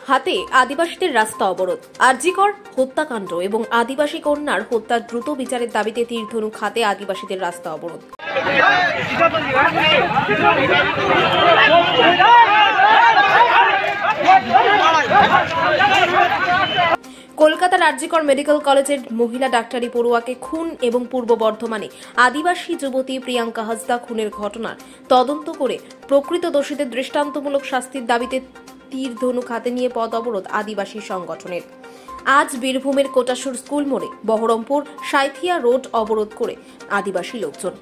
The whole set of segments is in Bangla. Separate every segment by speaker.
Speaker 1: হাতে আদিবাসীদের রাস্তা অবরোধ, আরজিকর হত্যাকাণ্ড এবং আদিবাসী কন্যার হত্যার দ্রুত বিচারের দাবিতে তীরধনুক হাতে আদিবাসীদের রাস্তা অবরোধ। কলকাতার আরজিকর মেডিকেল কলেজের মহিলা ডাক্তারি পড়ুয়াকে খুন এবং পূর্ব বর্ধমানে আদিবাসী যুবতী প্রিয়াঙ্কা হাসদা খুনের ঘটনার তদন্ত করে প্রকৃত দোষীদের দৃষ্টান্তমূলক শাস্তির দাবিতে তীরধনুক হাতে নিয়ে পথ অবরোধ আদিবাসী সংগঠনের। আজ বীরভূমের কোটাসুর স্কুল মোড়ে বহরমপুর সাঁইথিয়া রোড অবরোধ করে আদিবাসী লোকজন।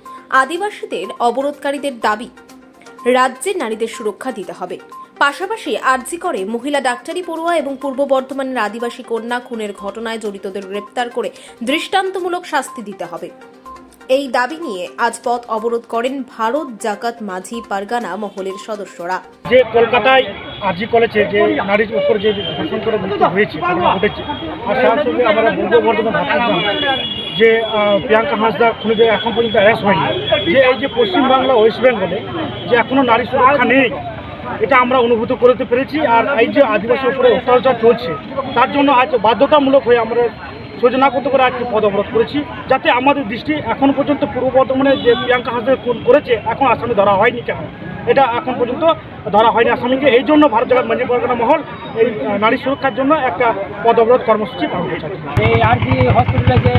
Speaker 1: আদিবাসীদের অবরোধকারীদের দাবি, রাজ্যে নারীদের সুরক্ষা দিতে হবে, পাশাপাশি আরজিকরে মহিলা ডাক্তারি পড়ুয়া এবং পূর্ব বর্ধমানের আদিবাসী কন্যা খুনের ঘটনায় জড়িতদের গ্রেপ্তার করে দৃষ্টান্তমূলক শাস্তি দিতে হবে। এই দাবি নিয়ে আজ পথ অবরোধ করেন ভারত জাকাত মাঝি পারগানা মহলের সদস্যরা।
Speaker 2: যে কলকাতায় আরজি কলেজে যে নারীর উপর যে ধর্ষণ করে মৃত্যু হয়েছে ঘটেছে, আর তার সঙ্গে আমরা পূর্ব বর্ধমান ভাবছিলাম যে প্রিয়াঙ্কা হাসদা খুনিদের এখন পর্যন্ত অ্যারেস্ট হয়নি, যে এই যে পশ্চিমবাংলা ওয়েস্ট বেঙ্গলে যে এখনো নারী সুরক্ষা নেই, এটা আমরা অনুভূত করতে পেরেছি। আর এই যে আদিবাসীর উপরে অত্যাচার চলছে, তার জন্য আজ বাধ্যতামূলক হয়ে আমরা সূচনা করতে করে আজকে পথ অবরোধ করেছি, যাতে আমাদের দৃষ্টি এখন পর্যন্ত পূর্ব বর্ধমানে যে প্রিয়াঙ্কা হাসদা খুন করেছে এখন আসামি ধরা হয়নি, কেন এটা এখন পর্যন্ত ধরা হয়নি আসামিকে। এই জন্য ভারত জাকাত মাঝি পারগানা মহল এই নারী সুরক্ষার জন্য একটা পথ অবরোধ কর্মসূচি পালন করছে।
Speaker 3: এই আরজি হসপিটালে যে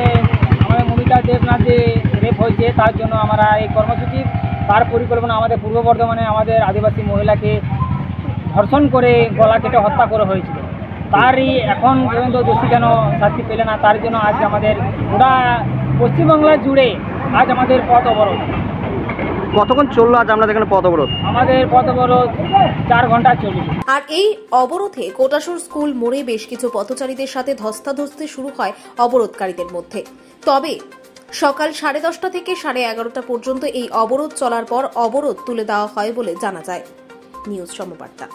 Speaker 3: আমাদের মমিতা দেবনাথ যে রেপ হয়েছে, তার জন্য আমরা এই কর্মসূচি, তার পরিকল্পনা আমাদের পূর্ব বর্ধমানে আমাদের আদিবাসী মহিলাকে ধর্ষণ করে গলা কেটে হত্যা করা হয়েছিল, তারই এখন পর্যন্ত দোষী কেন শাস্তি পেলে না, তার জন্য আজ আমাদের গোটা পশ্চিমবাংলা জুড়ে আজ আমাদের পথ অবরোধ।
Speaker 4: কতক্ষণ চললো আজ আপনাদের এখানে পথ অবরোধ?
Speaker 3: আমাদের পথ অবরোধ 4 ঘন্টা চলবে।
Speaker 1: আর এই অবরোধে কোটাসুর স্কুল মোড়ে বেশ কিছু পথচারীদের সাথে ধস্তাধস্তি শুরু হয় অবরোধকারীদের মধ্যে। তবে সকাল 10:30 থেকে 11:30 পর্যন্ত এই অবরোধ চলার পর অবরোধ তুলে দেওয়া হয় বলে জানা যায়। নিউজ সমবার্তা।